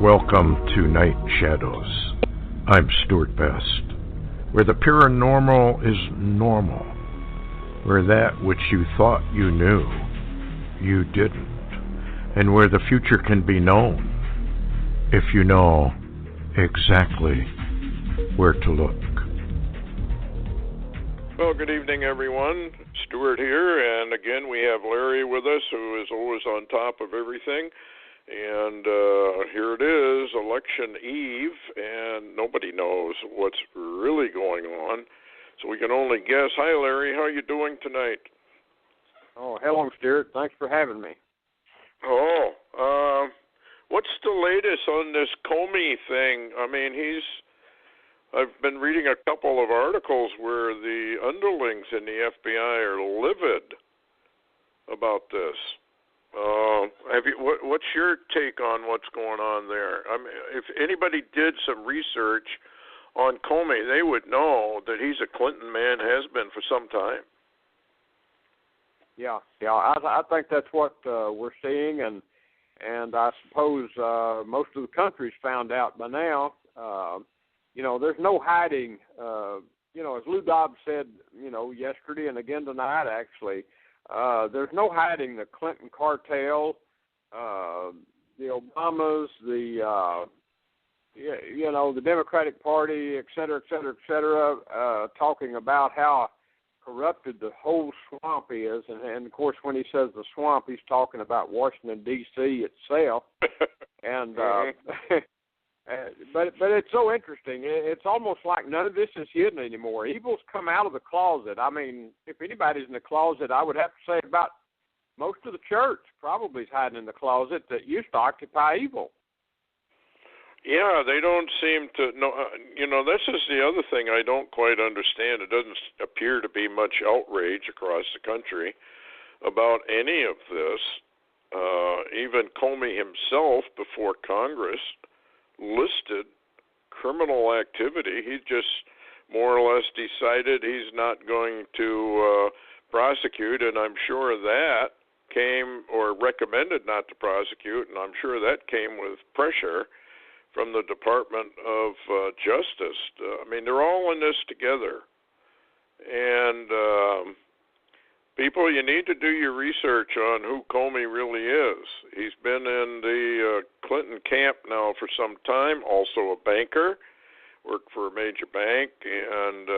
Welcome to Night Shadows. I'm Stuart Best, where the paranormal is normal, where that which you thought you knew, you didn't, and where the future can be known if you know exactly where to look. Well, good evening, everyone. Stuart here, and again, we have Larry with us, who is always on top of everything. And here it is, Election Eve, and nobody knows what's really going on, so we can only guess. Hi, Larry. How are you doing tonight? Oh, hello, Stuart. Thanks for having me. What's the latest on this Comey thing? I mean, I've been reading a couple of articles where the underlings in the FBI are livid about this. What's your take on what's going on there? I mean, if anybody did some research on Comey, they would know that he's a Clinton man, has been for some time. Yeah. I think that's what we're seeing, and I suppose most of the country's found out by now. There's no hiding. As Lou Dobbs said, yesterday and again tonight, actually. There's no hiding the Clinton cartel, the Obamas, the Democratic Party, et cetera, talking about how corrupted the whole swamp is. And of course, when he says the swamp, he's talking about Washington, D.C. itself. And but it's so interesting. It's almost like none of this is hidden anymore. Evil's come out of the closet. I mean, if anybody's in the closet, I would have to say about most of the church probably is hiding in the closet that used to occupy evil. Yeah, they don't seem to know. This is the other thing I don't quite understand. It doesn't appear to be much outrage across the country about any of this. Even Comey himself, before Congress, listed criminal activity. He just more or less decided he's not going to prosecute, and I'm sure that came, or recommended not to prosecute, and I'm sure that came with pressure from the Department of Justice. I mean, they're all in this together. And people, you need to do your research on who Comey really is. He's been in the Clinton camp now for some time, also a banker, worked for a major bank. And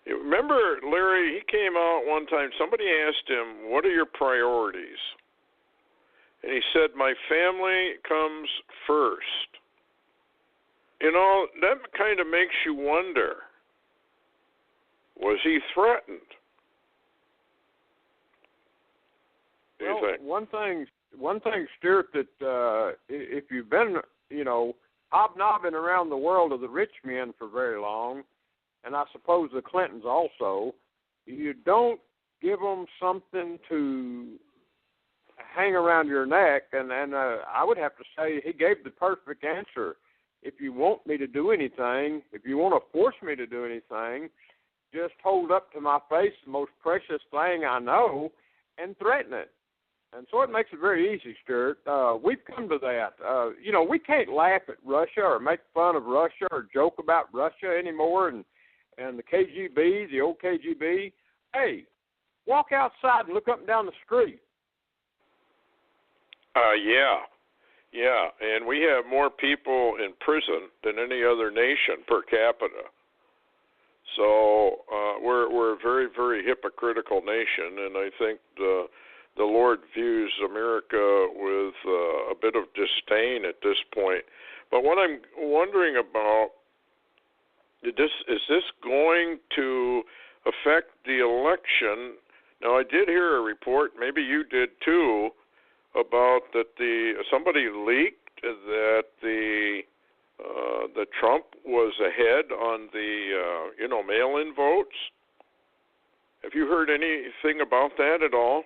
remember, Larry, he came out one time, somebody asked him, what are your priorities? And he said, my family comes first. That kind of makes you wonder, was he threatened? One thing, Stuart, that if you've been, hobnobbing around the world of the rich men for very long, and I suppose the Clintons also, you don't give them something to hang around your neck, and I would have to say he gave the perfect answer. If you want me to do anything, if you want to force me to do anything, just hold up to my face the most precious thing I know and threaten it. And so it makes it very easy, Stuart. We've come to that. We can't laugh at Russia or make fun of Russia or joke about Russia anymore. And the KGB, the old KGB, hey, walk outside and look up and down the street. Yeah. And we have more people in prison than any other nation per capita. So we're a very, very hypocritical nation, and I think the Lord views America with a bit of disdain at this point. But what I'm wondering about, is this going to affect the election? Now, I did hear a report, maybe you did too, about that somebody leaked that Trump was ahead on the mail-in votes. Have you heard anything about that at all?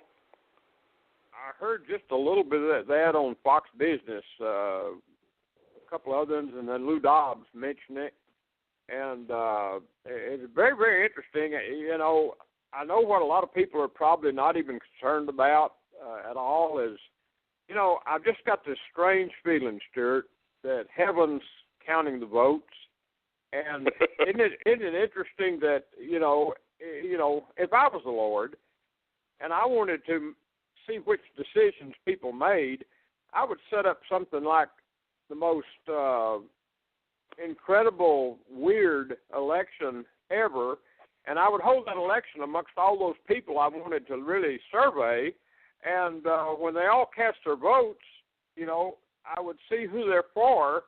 I heard just a little bit of that on Fox Business, a couple others, and then Lou Dobbs mentioned it. And it's very, very interesting. I know what a lot of people are probably not even concerned about at all is, I've just got this strange feeling, Stuart, that heaven's counting the votes. And isn't it interesting that, if I was the Lord and I wanted to see which decisions people made, I would set up something like the most incredible, weird election ever, and I would hold that election amongst all those people I wanted to really survey, and when they all cast their votes, I would see who they're for,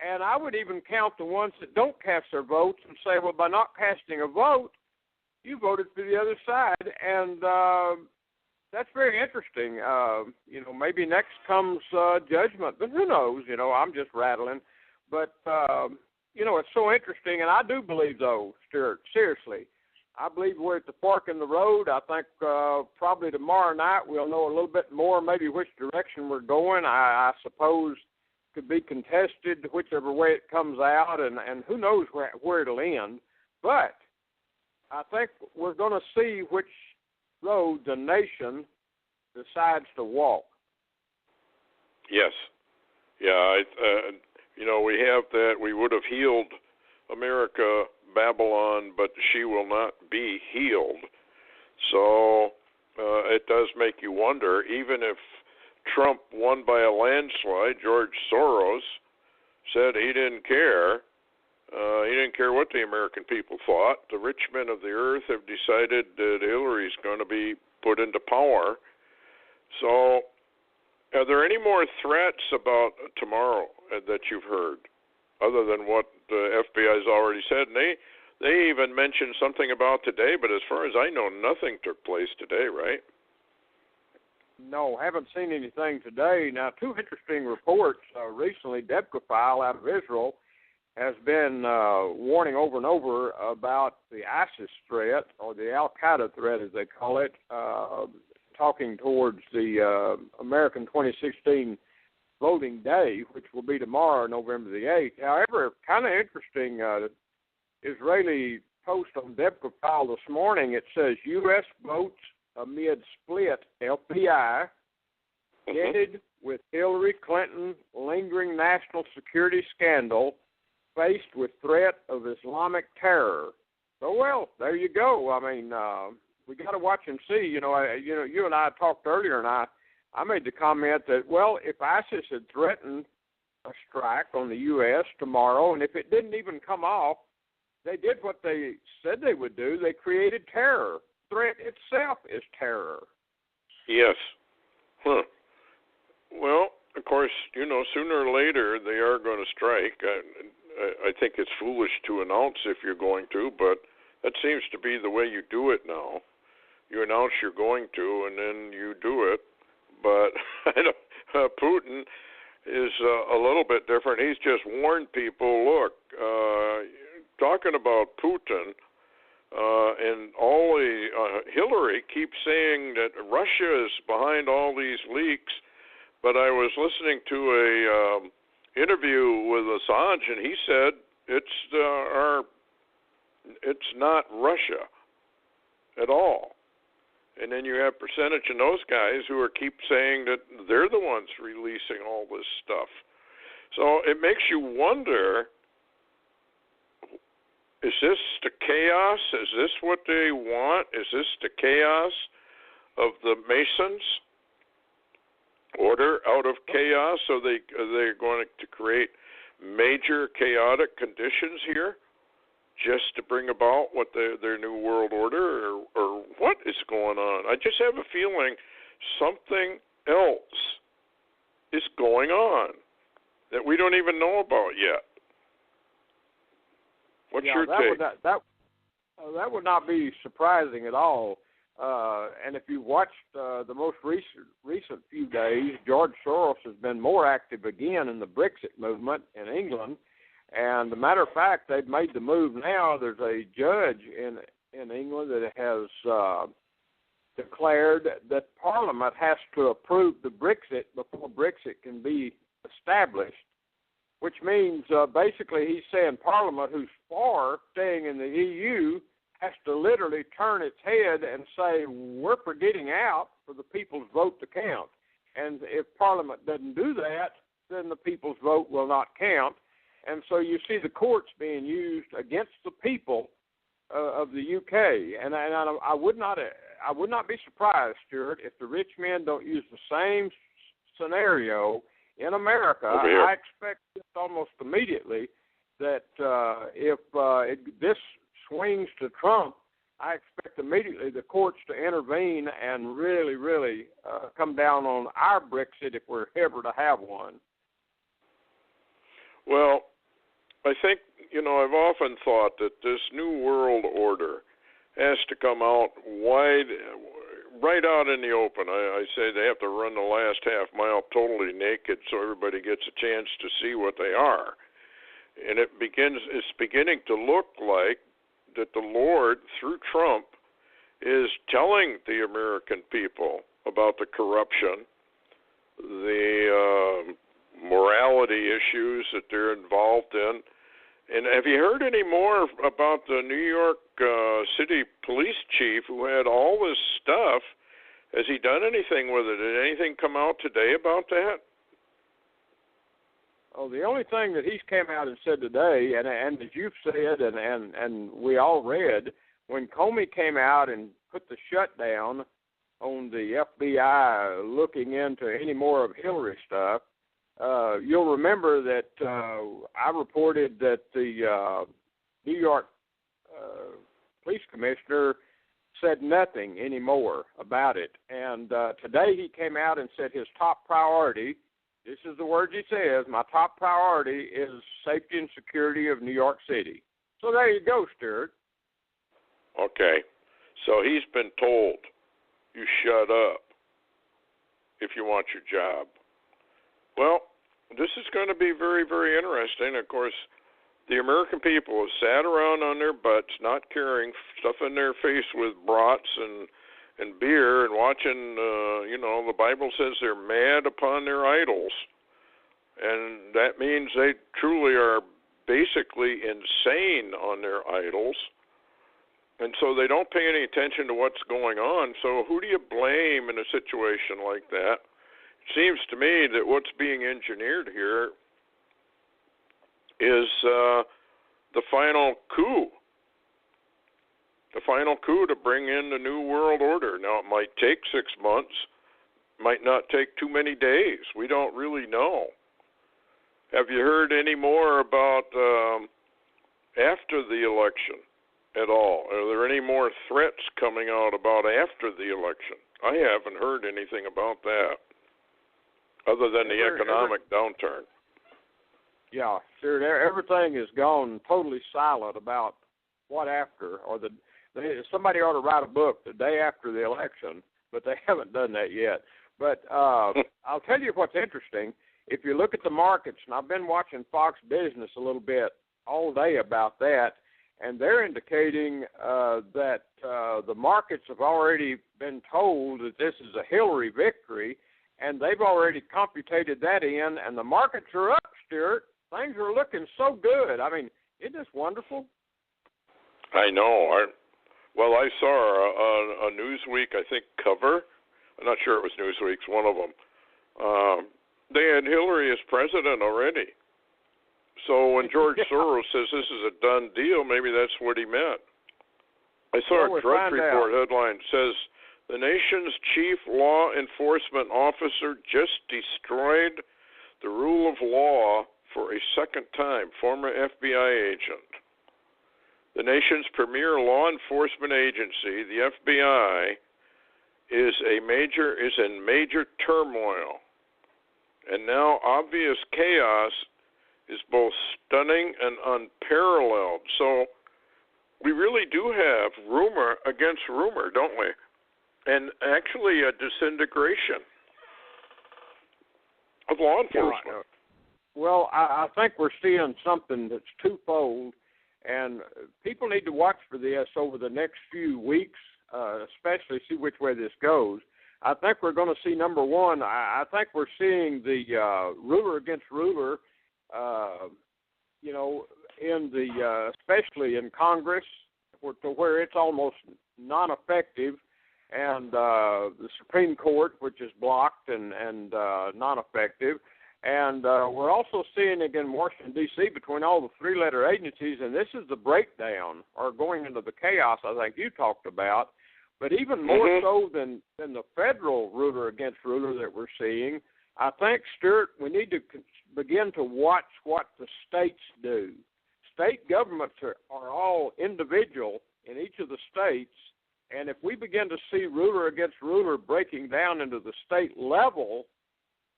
and I would even count the ones that don't cast their votes and say, well, by not casting a vote, you voted for the other side, and that's very interesting. Maybe next comes judgment, but who knows? I'm just rattling. But, it's so interesting, and I do believe, though, Stuart, seriously, I believe we're at the fork in the road. I think probably tomorrow night we'll know a little bit more, maybe which direction we're going. I suppose could be contested whichever way it comes out, and who knows where it'll end. But I think we're going to see which road the nation decides to walk. Yes. Yeah, we have that. We would have healed America, Babylon, but she will not be healed. So it does make you wonder, even if Trump won by a landslide, George Soros said he didn't care. He didn't care what the American people thought. The rich men of the earth have decided that Hillary's going to be put into power. So are there any more threats about tomorrow that you've heard, other than what the FBI's already said? And they even mentioned something about today, but as far as I know, nothing took place today, right? No, haven't seen anything today. Now, two interesting reports recently. Debka File out of Israel has been warning over and over about the ISIS threat, or the Al-Qaeda threat, as they call it, talking towards the American 2016 voting day, which will be tomorrow, November the 8th. However, kind of interesting, Israeli post on Debka File this morning, it says U.S. votes amid split FBI, headed with Hillary Clinton lingering national security scandal, faced with threat of Islamic terror. So, well, there you go. I mean, we got to watch and see. You and I talked earlier, and I made the comment that, well, if ISIS had threatened a strike on the U.S. tomorrow, and if it didn't even come off, they did what they said they would do. They created terror. Threat itself is terror. Yes. Huh. Well, of course, sooner or later they are going to strike. I think it's foolish to announce if you're going to, but that seems to be the way you do it now. You announce you're going to, and then you do it. But Putin is a little bit different. He's just warned people, look, talking about Putin, and all Hillary keeps saying that Russia is behind all these leaks, but I was listening to a interview with Assange, and he said it's not Russia at all. And then you have percentage in those guys who keep saying that they're the ones releasing all this stuff. So it makes you wonder, is this the chaos? Is this what they want? Is this the chaos of the Masons? Order out of chaos? So they're going to create major chaotic conditions here just to bring about what their new world order, or what is going on? I just have a feeling something else is going on that we don't even know about yet. What's your take? That would not be surprising at all. And if you watched the most recent few days, George Soros has been more active again in the Brexit movement in England. And as a matter of fact, they've made the move now. There's a judge in England that has declared that Parliament has to approve the Brexit before Brexit can be established, which means basically he's saying Parliament, who's for staying in the EU, has to literally turn its head and say, we're for getting out for the people's vote to count. And if Parliament doesn't do that, then the people's vote will not count. And so you see the courts being used against the people of the UK. And I would not be surprised, Stuart, if the rich men don't use the same scenario in America. I expect almost immediately that if this swings to Trump, I expect immediately the courts to intervene and really, really come down on our Brexit if we're ever to have one. Well, I think, I've often thought that this new world order has to come out right out in the open. I say they have to run the last half mile totally naked so everybody gets a chance to see what they are. And it's beginning to look like that the Lord, through Trump, is telling the American people about the corruption, the morality issues that they're involved in. And have you heard any more about the New York City police chief who had all this stuff? Has he done anything with it? Did anything come out today about that? Oh, the only thing that he's came out and said today, and as you've said, and we all read, when Comey came out and put the shutdown on the FBI looking into any more of Hillary stuff, you'll remember that I reported that the New York police commissioner said nothing anymore about it. And today he came out and said his top priority, this is the words he says, my top priority is safety and security of New York City. So there you go, Stuart. Okay. So he's been told, you shut up if you want your job. Well, this is going to be very, very interesting. Of course, the American people have sat around on their butts, not carrying stuff in their face with brats and beer and watching, the Bible says they're mad upon their idols. And that means they truly are basically insane on their idols. And so they don't pay any attention to what's going on. So who do you blame in a situation like that? It seems to me that what's being engineered here is the final coup. The final coup to bring in the New World Order. Now, it might take 6 months, might not take too many days. We don't really know. Have you heard any more about after the election at all? Are there any more threats coming out about after the election? I haven't heard anything about that, other than the economic downturn. Yeah, sure. Everything has gone totally silent about what after, or somebody ought to write a book the day after the election, but they haven't done that yet. But I'll tell you what's interesting. If you look at the markets, and I've been watching Fox Business a little bit all day about that, and they're indicating that the markets have already been told that this is a Hillary victory, and they've already computed that in, and the markets are up, Stuart. Things are looking so good. I mean, isn't this wonderful? I know. I saw a Newsweek, I think, cover. I'm not sure it was Newsweek's, one of them. They had Hillary as president already. So when George Soros says this is a done deal, maybe that's what he meant. I saw a Drudge Report headline says, the nation's chief law enforcement officer just destroyed the rule of law for a second time, former FBI agent. The nation's premier law enforcement agency, the FBI, is in major turmoil. And now obvious chaos is both stunning and unparalleled. So we really do have rumor against rumor, don't we? And actually a disintegration of law enforcement. Well, I think we're seeing something that's twofold, and people need to watch for this over the next few weeks, especially see which way this goes. I think we're going to see, number one, I think we're seeing the ruler against ruler, especially in Congress, to where it's almost non-effective, and the Supreme Court, which is blocked and non-effective. And we're also seeing it in Washington, D.C. between all the three-letter agencies, and this is the breakdown, or going into the chaos I think you talked about. But even more so than the federal ruler against ruler that we're seeing, I think, Stuart, we need to begin to watch what the states do. State governments are all individual in each of the states, and if we begin to see ruler against ruler breaking down into the state level,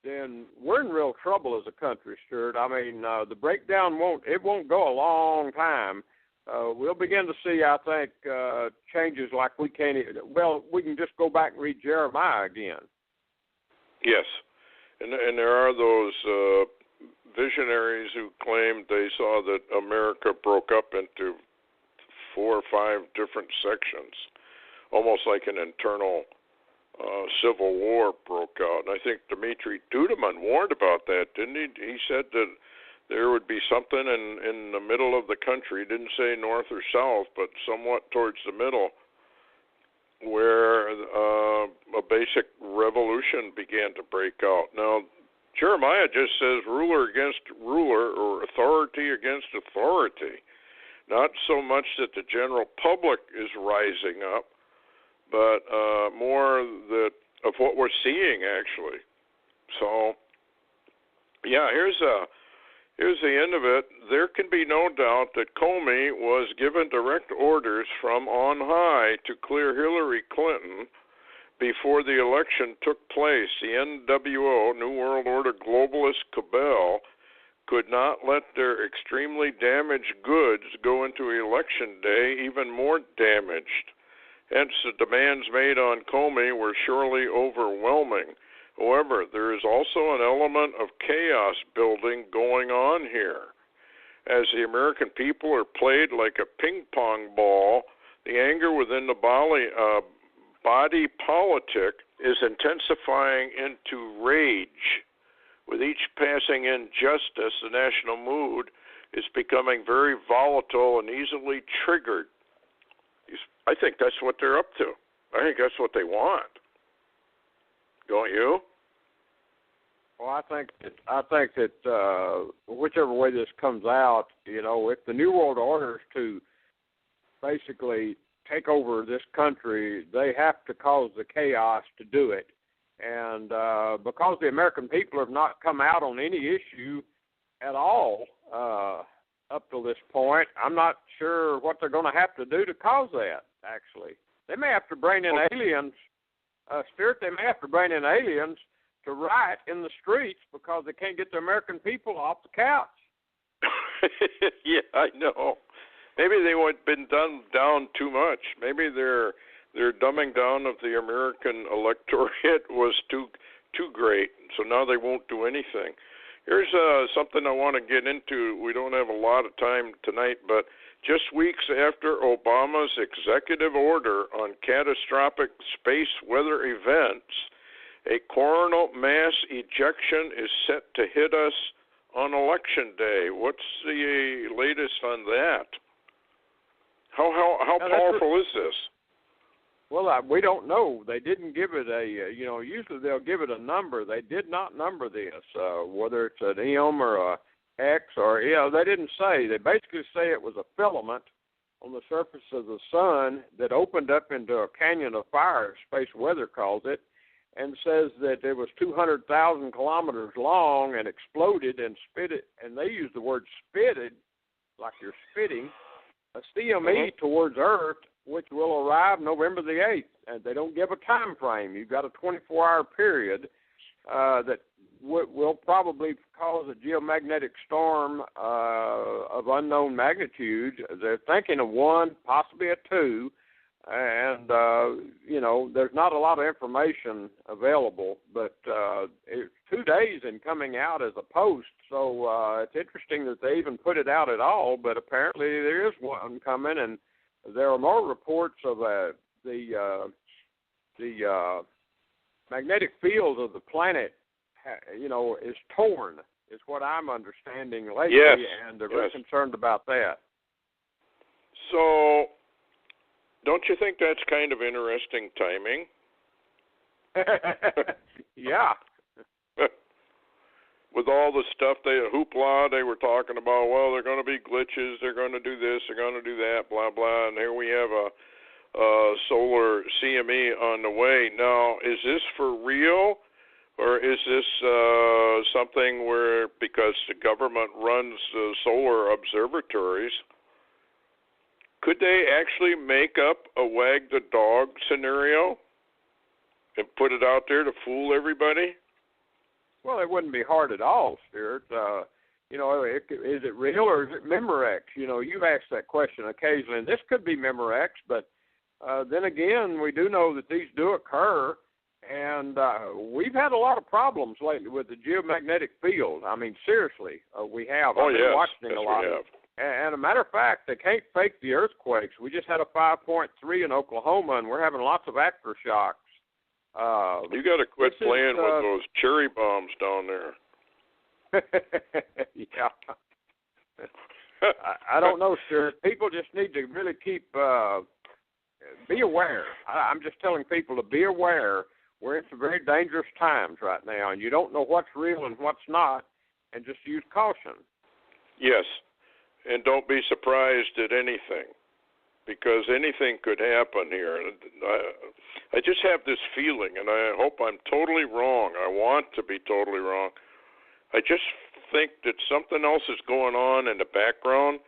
then we're in real trouble as a country, Stuart. I mean, the breakdown won't go a long time. We'll begin to see, I think, changes like we can just go back and read Jeremiah again. Yes, and there are those visionaries who claimed they saw that America broke up into 4 or 5 different sections, almost like an internal civil war broke out. And I think Dimitri Duduman warned about that, didn't he? He said that there would be something in the middle of the country, he didn't say north or south, but somewhat towards the middle, where a basic revolution began to break out. Now, Jeremiah just says ruler against ruler, or authority against authority. Not so much that the general public is rising up, but more of what we're seeing, actually. So, yeah, here's the end of it. There can be no doubt that Comey was given direct orders from on high to clear Hillary Clinton before the election took place. The NWO, New World Order globalist cabal, could not let their extremely damaged goods go into Election Day even more damaged. Hence, the demands made on Comey were surely overwhelming. However, there is also an element of chaos building going on here. As the American people are played like a ping pong ball, the anger within the body politic is intensifying into rage. With each passing injustice, the national mood is becoming very volatile and easily triggered. I think that's what they're up to. I think that's what they want. Don't you? Well, I think that whichever way this comes out, if the New World Order is to basically take over this country, they have to cause the chaos to do it. And because the American people have not come out on any issue at all up to this point, I'm not sure what they're going to have to do to cause that, actually. They may have to bring in aliens. Stuart, they may have to bring in aliens to riot in the streets because they can't get the American people off the couch. Yeah, I know. Maybe they have been done down too much. Maybe their dumbing down of the American electorate was too great, so now they won't do anything. Here's something I want to get into. We don't have a lot of time tonight, but just weeks after Obama's executive order on catastrophic space weather events, a coronal mass ejection is set to hit us on Election Day. What's the latest on that? How powerful is this? Well, we don't know. They didn't give it usually they'll give it a number. They did not number this, whether it's an M or a X or, they didn't say. They basically say it was a filament on the surface of the sun that opened up into a canyon of fire, space weather calls it, and says that it was 200,000 kilometers long and exploded and spitted, and they use the word spitted, like you're spitting, a CME towards Earth, which will arrive November the 8th. And they don't give a time frame. You've got a 24-hour period that will probably cause a geomagnetic storm of unknown magnitude. They're thinking of 1, possibly a 2, and, there's not a lot of information available, but it's 2 days in coming out as a post, so it's interesting that they even put it out at all, but apparently there is one coming, and there are more reports of the magnetic field of the planet, is torn, is what I'm understanding lately, yes. And they're very concerned about that. So, don't you think that's kind of interesting timing? Yeah. with all the stuff, hoopla they were talking about, well, they're going to be glitches, they're going to do this, they're going to do that, blah, blah, and here we have a solar CME on the way. Now, is this for real, or is this something where, because the government runs solar observatories, could they actually make up a wag the dog scenario and put it out there to fool everybody? Well, it wouldn't be hard at all, Stuart. Is it real or is it Memorex? You've asked that question occasionally, and this could be Memorex, but then again, we do know that these do occur, and we've had a lot of problems lately with the geomagnetic field. I mean, seriously, we have. Oh, I've been watching yes, a lot we of have. And a matter of fact, they can't fake the earthquakes. We just had a 5.3 in Oklahoma, and we're having lots of aftershocks. You got to quit playing with those cherry bombs down there. Yeah. I don't know, sir. People just need to really be aware. I'm just telling people to be aware. We're in some very dangerous times right now, and you don't know what's real and what's not, and just use caution. Yes, and don't be surprised at anything, because anything could happen here. I just have this feeling, and I hope I'm totally wrong. I want to be totally wrong. I just think that something else is going on in the background.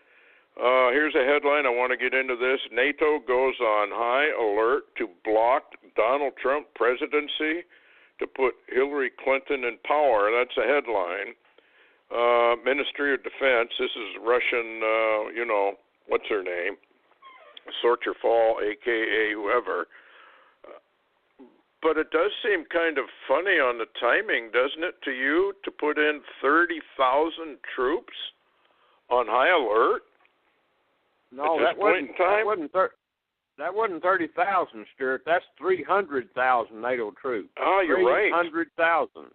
Here's a headline. I want to get into this. NATO goes on high alert to block Donald Trump presidency to put Hillary Clinton in power. That's a headline. Ministry of Defense. This is Russian, what's her name? Sort your fall, a.k.a. whoever. But it does seem kind of funny on the timing, doesn't it, to you, to put in 30,000 troops on high alert? No, that wasn't 30,000, Stuart. That's 300,000 NATO troops. Oh, you're right. 300,000.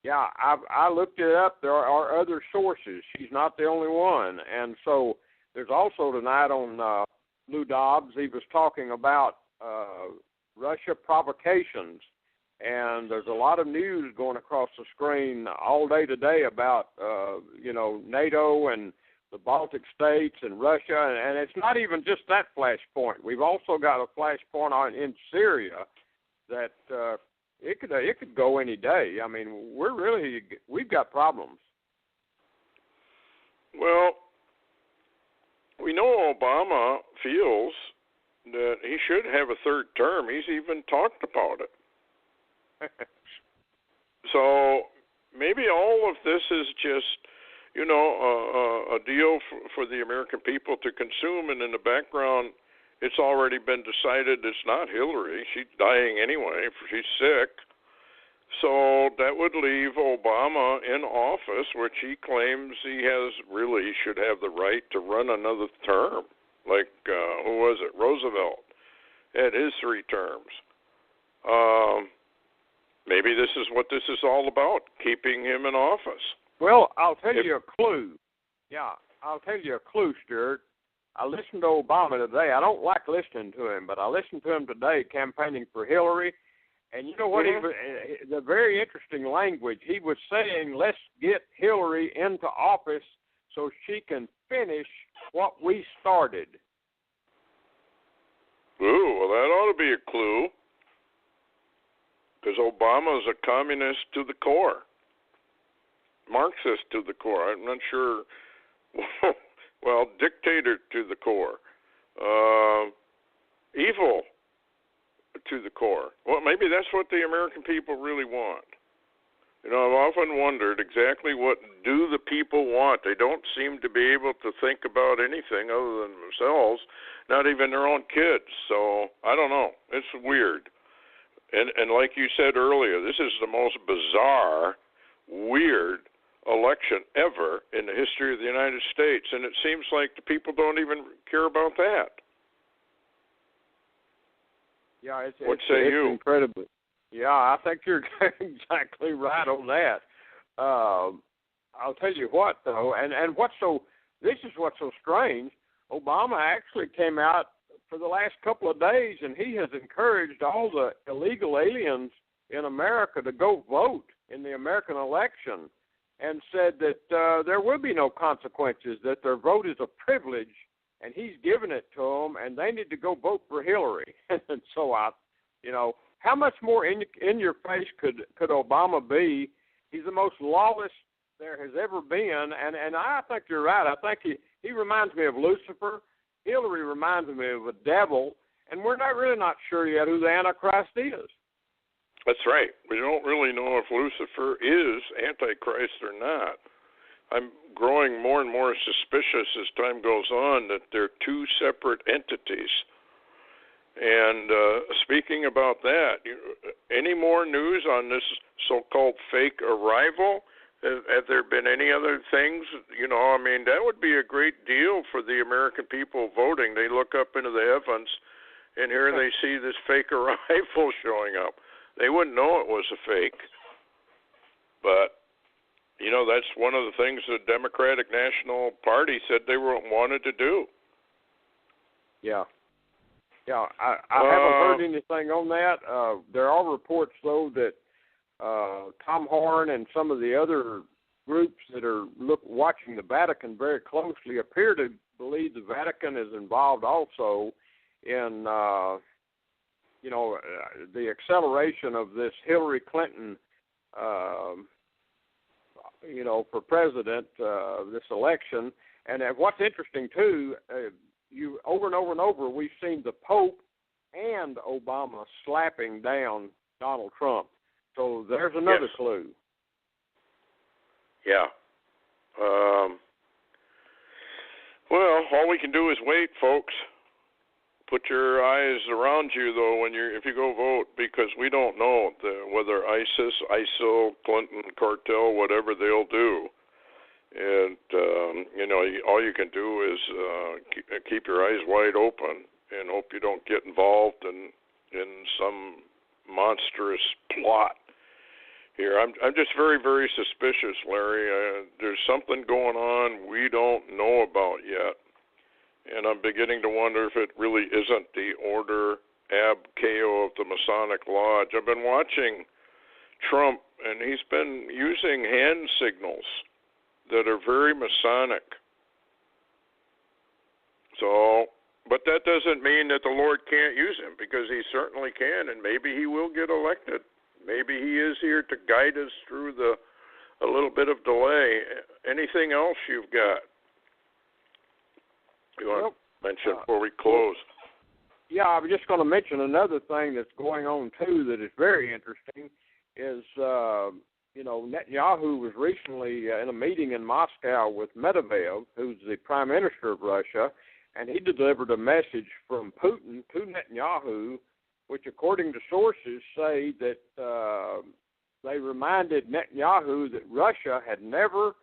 Yeah, I looked it up. There are other sources. She's not the only one. And so there's also tonight on Lou Dobbs, he was talking about Russia provocations. And there's a lot of news going across the screen all day today about, NATO and the Baltic states and Russia. And it's not even just that flashpoint. We've also got a flashpoint in Syria that it could go any day. I mean, we've got problems. Well, we know Obama feels that he should have a third term. He's even talked about it. So maybe all of this is just, a deal for the American people to consume, and in the background, it's already been decided it's not Hillary. She's dying anyway. She's sick. So that would leave Obama in office, which he claims he should have the right to run another term. Like, who was it? Roosevelt had his 3 terms. Maybe this is what this is all about, keeping him in office. Well, I'll tell you a clue. Yeah, I'll tell you a clue, Stuart. I listened to Obama today. I don't like listening to him, but I listened to him today campaigning for Hillary. And you know what? Mm-hmm. The very interesting language. He was saying, let's get Hillary into office so she can finish what we started. Ooh, well, that ought to be a clue. Because Obama is a communist to the core. Marxist to the core. I'm not sure. Well, dictator to the core. Evil to the core. Well, maybe that's what the American people really want. I've often wondered exactly what do the people want. They don't seem to be able to think about anything other than themselves, not even their own kids. So, I don't know. It's weird. And like you said earlier, this is the most bizarre, weird election ever in the history of the United States, and it seems like the people don't even care about that. Yeah, it's incredible. Yeah, I think you're exactly right on that. I'll tell you what, though, and this is what's so strange. Obama actually came out for the last couple of days, and he has encouraged all the illegal aliens in America to go vote in the American election. and said that there will be no consequences, that their vote is a privilege, and he's giving it to them, and they need to go vote for Hillary. And so how much more in your face could Obama be? He's the most lawless there has ever been, and I think you're right. I think he reminds me of Lucifer. Hillary reminds me of a devil, and we're really not sure yet who the Antichrist is. That's right. We don't really know if Lucifer is Antichrist or not. I'm growing more and more suspicious as time goes on that they're two separate entities. And speaking about that, any more news on this so-called fake arrival? Have there been any other things? That would be a great deal for the American people voting. They look up into the heavens, and here they see this fake arrival showing up. They wouldn't know it was a fake. But, that's one of the things the Democratic National Party said they wanted to do. Yeah. Yeah, I haven't heard anything on that. There are reports, though, that Tom Horn and some of the other groups that are watching the Vatican very closely appear to believe the Vatican is involved also in, the acceleration of this Hillary Clinton, for president, this election. And what's interesting, too, over and over and over, we've seen the Pope and Obama slapping down Donald Trump. So there's another clue. Yeah. Well, all we can do is wait, folks. Put your eyes around you, though, if you go vote, because we don't know whether ISIS, ISIL, Clinton cartel, whatever they'll do. And, all you can do is keep your eyes wide open and hope you don't get involved in some monstrous plot here. I'm just very, very suspicious, Larry. There's something going on we don't know about yet. And I'm beginning to wonder if it really isn't the Order Ab Chao of the Masonic Lodge. I've been watching Trump, and he's been using hand signals that are very Masonic. So, but that doesn't mean that the Lord can't use him, because he certainly can, and maybe he will get elected. Maybe he is here to guide us through a little bit of delay. Anything else you've got you want to mention before we close? Yeah, I was just going to mention another thing that's going on, too, that is very interesting, is Netanyahu was recently in a meeting in Moscow with Medvedev, who's the prime minister of Russia, and he delivered a message from Putin to Netanyahu, which, according to sources, say that they reminded Netanyahu that Russia had never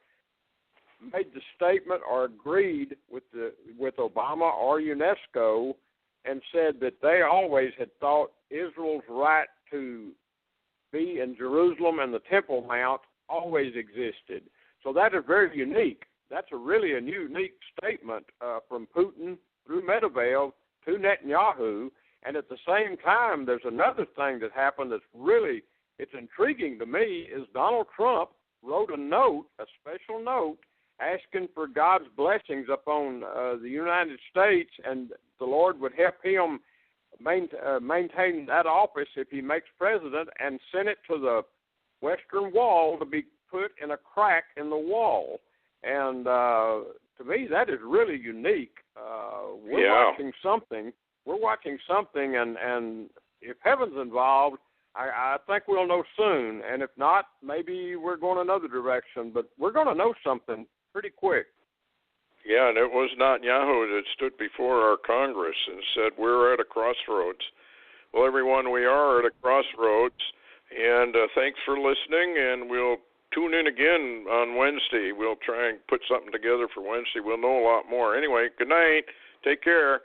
made the statement or agreed with Obama or UNESCO, and said that they always had thought Israel's right to be in Jerusalem and the Temple Mount always existed. So that is very unique. That's a unique statement from Putin through Medvedev to Netanyahu. And at the same time, there's another thing that happened that's it's intriguing to me, is Donald Trump wrote a note, a special note, asking for God's blessings upon the United States, and the Lord would help him maintain that office if he makes president, and sent it to the Western Wall to be put in a crack in the wall. And to me, that is really unique. We're watching something. We're watching something, and if heaven's involved, I think we'll know soon. And if not, maybe we're going another direction. But we're going to know something pretty quick. Yeah, and it was Netanyahu that stood before our Congress and said, we're at a crossroads. Well, everyone, we are at a crossroads. And thanks for listening, and we'll tune in again on Wednesday. We'll try and put something together for Wednesday. We'll know a lot more. Anyway, good night. Take care.